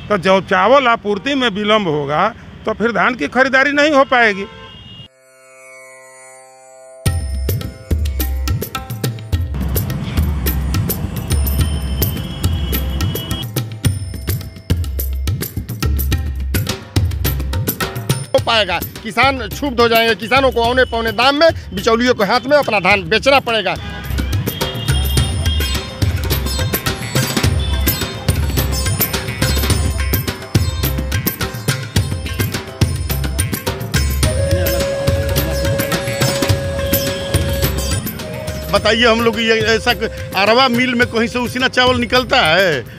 तो जब चावल आपूर्ति में विलम्ब होगा तो फिर धान की खरीदारी नहीं हो पाएगी। पाएगा, किसान क्षुब्ध हो जाएंगे। किसानों को औने पौने दाम में बिचौलियों के हाथ में अपना धान बेचना पड़ेगा। बताइए, हम लोग ये ऐसा अरवा मिल में कहीं से उसीना चावल निकलता है?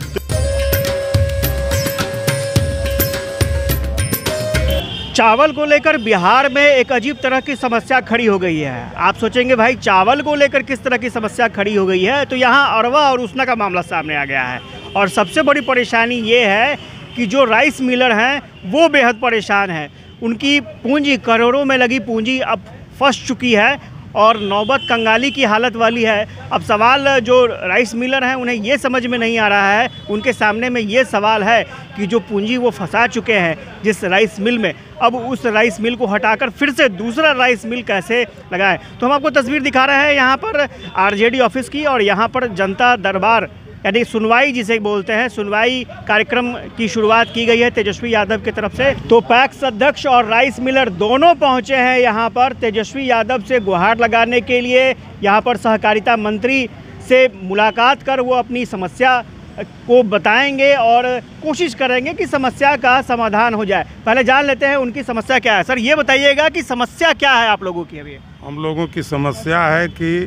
चावल को लेकर बिहार में एक अजीब तरह की समस्या खड़ी हो गई है। आप सोचेंगे भाई चावल को लेकर किस तरह की समस्या खड़ी हो गई है, तो यहाँ अरवा और उसना का मामला सामने आ गया है। और सबसे बड़ी परेशानी ये है कि जो राइस मिलर हैं वो बेहद परेशान हैं। उनकी पूंजी, करोड़ों में लगी पूंजी अब फंस चुकी है और नौबत कंगाली की हालत वाली है। अब सवाल जो राइस मिलर हैं उन्हें ये समझ में नहीं आ रहा है, उनके सामने में ये सवाल है कि जो पूंजी वो फंसा चुके हैं जिस राइस मिल में, अब उस राइस मिल को हटाकर फिर से दूसरा राइस मिल कैसे लगाएं। तो हम आपको तस्वीर दिखा रहे हैं यहाँ पर आरजेडी ऑफिस की, और यहाँ पर जनता दरबार यानी सुनवाई जिसे बोलते हैं, सुनवाई कार्यक्रम की शुरुआत की गई है तेजस्वी यादव की तरफ से। तो पैक्स अध्यक्ष और राइस मिलर दोनों पहुंचे हैं यहाँ पर तेजस्वी यादव से गुहार लगाने के लिए। यहाँ पर सहकारिता मंत्री से मुलाकात कर वो अपनी समस्या को बताएंगे और कोशिश करेंगे कि समस्या का समाधान हो जाए। पहले जान लेते हैं उनकी समस्या क्या है। सर, ये बताइएगा कि समस्या क्या है आप लोगों की? अभी हम लोगों की समस्या है कि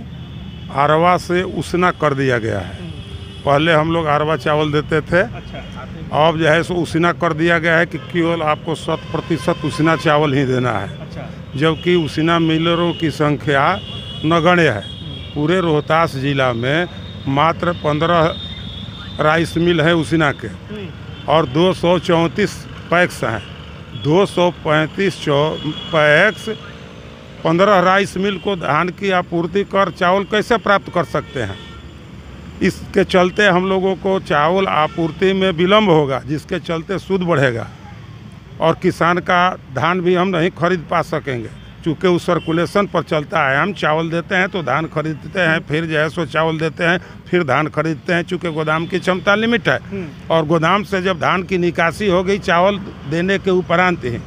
अरवा से उसना कर दिया गया है। पहले हम लोग अरवा चावल देते थे, अब जो है सो उसना कर दिया गया है कि केवल आपको 100% उसना चावल ही देना है। जबकि उसना मिलरों की संख्या नगण्य है। पूरे रोहतास जिला में मात्र 15 राइस मिल है उसना के और 234 पैक्स हैं। 235 पैक्स 15 राइस मिल को धान की आपूर्ति कर चावल कैसे प्राप्त कर सकते हैं? इसके चलते हम लोगों को चावल आपूर्ति में विलम्ब होगा, जिसके चलते सूद बढ़ेगा और किसान का धान भी हम नहीं खरीद पा सकेंगे। चूँकि उस सर्कुलेशन पर चलता है, हम चावल देते हैं तो धान खरीदते हैं, फिर जो है सो चावल देते हैं फिर धान खरीदते हैं। चूँकि गोदाम की क्षमता लिमिट है और गोदाम से जब धान की निकासी हो गई चावल देने के उपरांत ही,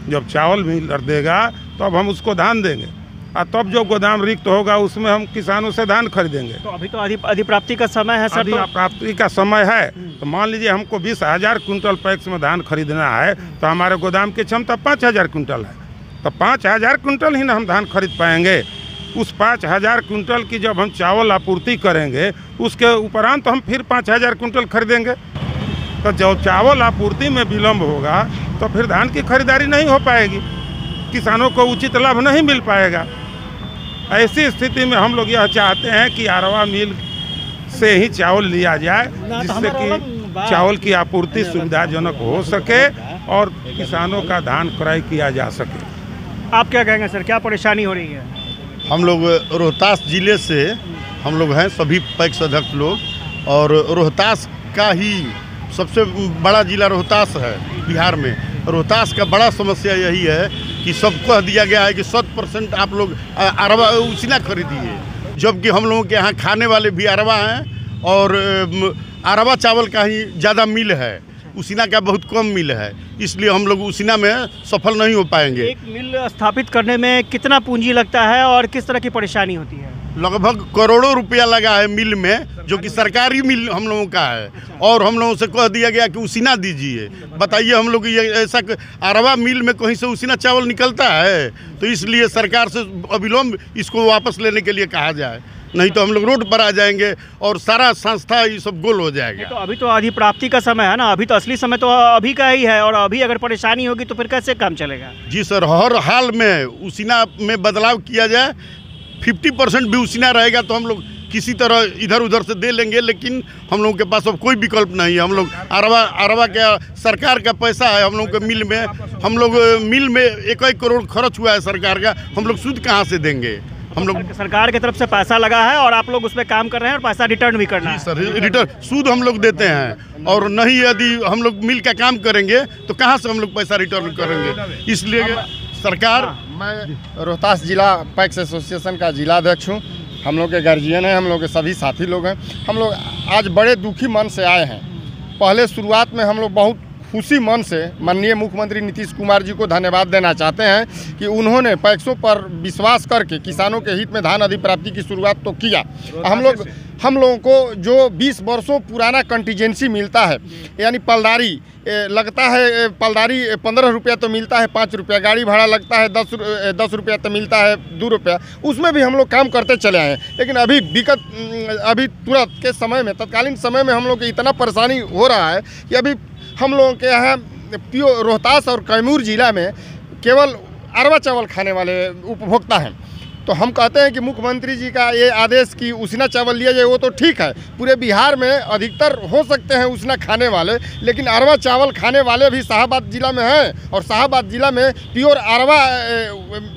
जब चावल मिलर देगा तब हम उसको धान देंगे और तब जो गोदाम रिक्त होगा उसमें हम किसानों से धान खरीदेंगे। तो अभी तो अधिप्राप्ति का समय है सर। अधिप्राप्ति का समय है तो मान लीजिए हमको 20,000 कुंटल पैक्स में धान खरीदना है तो हमारे गोदाम की क्षमता 5,000 कुंटल है, तो 5,000 कुंटल ही ना हम धान खरीद पाएंगे। उस 5,000 कुंटल की जब हम चावल आपूर्ति करेंगे उसके उपरांत हम फिर 5,000 कुंटल खरीदेंगे। तो जब चावल आपूर्ति में विलम्ब होगा तो फिर धान की खरीदारी नहीं हो पाएगी, किसानों को उचित लाभ नहीं मिल पाएगा। ऐसी स्थिति में हम लोग यह चाहते हैं कि अरवा मिल से ही चावल लिया जाए, जिससे कि चावल की आपूर्ति सुविधाजनक हो सके और किसानों का धान क्रय किया जा सके। आप क्या कहेंगे सर, क्या परेशानी हो रही है? हम लोग रोहतास जिले से हम लोग हैं, सभी पैक्स अध्यक्ष लोग, और रोहतास का ही सबसे बड़ा जिला रोहतास है बिहार में। रोहतास का बड़ा समस्या यही है कि सबको कह दिया गया है कि 100% आप लोग अरवा उसना खरीदिए, जबकि हम लोगों के यहाँ खाने वाले भी अरवा हैं और अरवा चावल का ही ज़्यादा मिल है, उसना का बहुत कम मिल है। इसलिए हम लोग उसना में सफल नहीं हो पाएंगे। एक मिल स्थापित करने में कितना पूंजी लगता है और किस तरह की परेशानी होती है? लगभग करोड़ों रुपया लगा है मिल में, जो कि सरकारी मिल हम लोगों का है, और हम लोगों से कह दिया गया कि उसना दीजिए। बताइए, हम लोग ये ऐसा अरवा मिल में कहीं से उसना चावल निकलता है? तो इसलिए सरकार से अविलंब इसको वापस लेने के लिए कहा जाए, नहीं तो हम लोग रोड पर आ जाएंगे और सारा संस्था ये सब गोल हो जाएगा। तो अभी तो अधिप्राप्ति का समय है ना, अभी तो असली समय तो अभी का ही है, और अभी अगर परेशानी होगी तो फिर कैसे काम चलेगा? जी सर, हर हाल में उसना में बदलाव किया जाए। 50% भी उसना रहेगा तो हम लोग किसी तरह इधर उधर से दे लेंगे, लेकिन हम लोगों के पास अब कोई विकल्प नहीं है। हम लोग अरवा का सरकार का पैसा है हम लोग के मिल में, हम लोग मिल में 1-1 करोड़ खर्च हुआ है सरकार का, हम लोग सूद कहाँ से देंगे? हम लोग सरकार की तरफ से पैसा लगा है और आप लोग उस पर काम कर रहे हैं और पैसा रिटर्न भी करना है। सर रिटर्न सूद हम लोग देते हैं, और नहीं यदि हम लोग मिल के काम करेंगे तो कहाँ से हम लोग पैसा रिटर्न करेंगे। इसलिए सरकार, मैं रोहतास जिला पैक्स एसोसिएशन का जिला अध्यक्ष हूँ। हम लोग के गार्जियन हैं, हम लोग के सभी साथी लोग हैं। हम लोग आज बड़े दुखी मन से आए हैं। पहले शुरुआत में हम लोग बहुत खुशी मन से माननीय मुख्यमंत्री नीतीश कुमार जी को धन्यवाद देना चाहते हैं कि उन्होंने पैक्सों पर विश्वास करके किसानों के हित में धान अधिप्राप्ति की शुरुआत तो किया। हम लोगों को जो 20 वर्षों पुराना कंटीजेंसी मिलता है, यानी पलदारी लगता है, पलदारी 15 रुपया तो मिलता है, 5 रुपया गाड़ी भाड़ा लगता है, 10 रुपया तो मिलता है, 2 रुपया, उसमें भी हम लोग काम करते चले आए हैं। लेकिन अभी तुरंत के समय में, तत्कालीन समय में हम लोग को इतना परेशानी हो रहा है कि अभी हम लोगों के यहाँ रोहतास और कैमूर जिला में केवल अरवा चावल खाने वाले उपभोक्ता हैं। तो हम कहते हैं कि मुख्यमंत्री जी का ये आदेश कि उसना चावल लिया जाए वो तो ठीक है, पूरे बिहार में अधिकतर हो सकते हैं उसना खाने वाले, लेकिन अरवा चावल खाने वाले भी शाहाबाद जिला में हैं, और शाहाबाद जिला में प्योर अरवा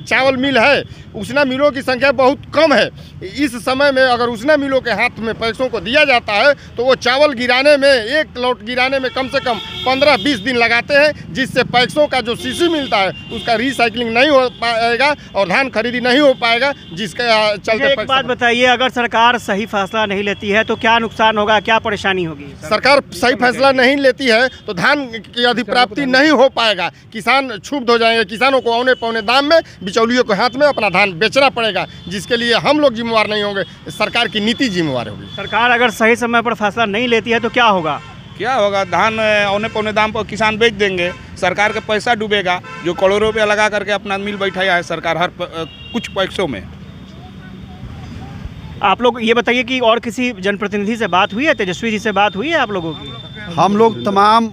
चावल मिल है। उसना मिलों की संख्या बहुत कम है। इस समय में अगर उसना मिलों के हाथ में पैसों को दिया जाता है तो वो चावल गिराने में, एक लौट गिराने में कम से कम 15-20 दिन लगाते हैं, जिससे पैसों का जो सीसी मिलता है उसका रिसाइकलिंग नहीं हो पाएगा और धान खरीदी नहीं हो पाएगा, जिसके चलते। एक बात बताइए, अगर सरकार सही फैसला नहीं लेती है तो क्या नुकसान होगा, क्या परेशानी होगी? सरकार सही फैसला नहीं लेती है तो धान की अधिप्राप्ति नहीं हो पाएगा, किसान क्षुब्ध हो जाएंगे, किसानों को औने पौने दाम में बिचौलियों के हाथ में अपना धान बेचना पड़ेगा, जिसके लिए हम लोग जिम्मेवार नहीं होंगे, सरकार की नीति जिम्मेवार होगी। सरकार अगर सही समय पर फैसला नहीं लेती है तो क्या होगा? धान औने पौने दाम पर किसान बेच देंगे, सरकार का पैसा डूबेगा, जो करोड़ों रुपया लगा करके अपना मिल बैठाया है सरकार हर कुछ पैसों में। आप लोग ये बताइए कि और किसी जनप्रतिनिधि से बात हुई है, तेजस्वी जी से बात हुई है आप लोगों की? हम लोग तमाम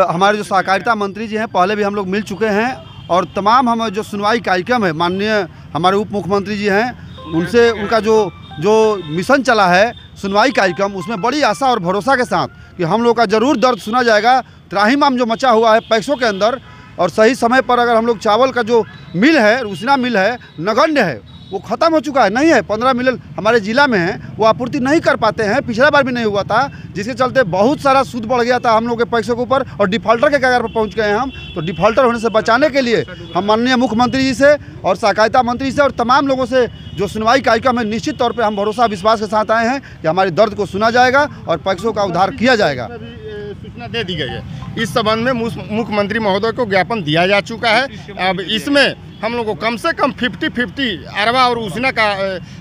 हमारे जो सहकारिता मंत्री जी हैं पहले भी हम लोग मिल चुके हैं, और तमाम हम जो सुनवाई कार्यक्रम है माननीय हमारे उप मुख्यमंत्री जी हैं उनसे, उनका जो मिशन चला है सुनवाई कार्यक्रम, उसमें बड़ी आशा और भरोसा के साथ कि हम लोग का ज़रूर दर्द सुना जाएगा। त्राहिमाम जो मचा हुआ है पैसों के अंदर, और सही समय पर अगर हम लोग चावल का जो मिल है, उसना मिल है, नगण्य है, वो ख़त्म हो चुका है, नहीं है। 15 मिल हमारे ज़िला में है, वो आपूर्ति नहीं कर पाते हैं, पिछला बार भी नहीं हुआ था, जिसके चलते बहुत सारा सूद बढ़ गया था हम लोग के पैसों के ऊपर, और डिफ़ॉल्टर के कगार पर पहुंच गए हैं हम। तो डिफ़ॉल्टर होने से बचाने के लिए हम माननीय मुख्यमंत्री जी से और सहकारिता मंत्री से और तमाम लोगों से जो सुनवाई कार्यक्रम है, निश्चित तौर पर हम भरोसा विश्वास के साथ आए हैं कि हमारे दर्द को सुना जाएगा और पैसों का उद्धार किया जाएगा। सूचना दे दी गई है, इस संबंध में मुख्यमंत्री महोदय को ज्ञापन दिया जा चुका है। अब इसमें हम लोग को कम से कम 50-50 अरवा और उसना का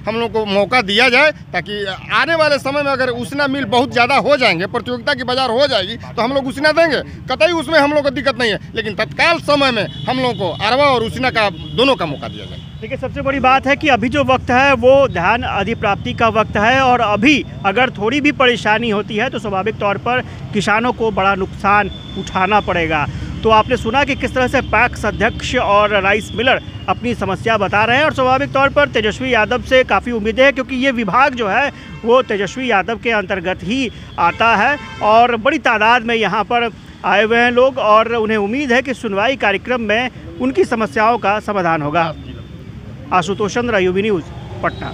हम लोग को मौका दिया जाए, ताकि आने वाले समय में अगर उसना मिल बहुत ज़्यादा हो जाएंगे, प्रतियोगिता की बाजार हो जाएगी, तो हम लोग उसना देंगे, कतई उसमें हम लोग को दिक्कत नहीं है। लेकिन तत्काल समय में हम लोग को अरवा और उसना का दोनों का मौका दिया जाए। देखिए, सबसे बड़ी बात है कि अभी जो वक्त है वो धान अधिप्राप्ति का वक्त है, और अभी अगर थोड़ी भी परेशानी होती है तो स्वाभाविक तौर पर किसानों को बड़ा नुकसान उठाना पड़ेगा। तो आपने सुना कि किस तरह से पैक्स अध्यक्ष और राइस मिलर अपनी समस्या बता रहे हैं, और स्वाभाविक तौर पर तेजस्वी यादव से काफ़ी उम्मीदें हैं, क्योंकि ये विभाग जो है वो तेजस्वी यादव के अंतर्गत ही आता है, और बड़ी तादाद में यहाँ पर आए हुए हैं लोग, और उन्हें उम्मीद है कि सुनवाई कार्यक्रम में उनकी समस्याओं का समाधान होगा। आशुतोष चंद्र, यूबी न्यूज़, पटना।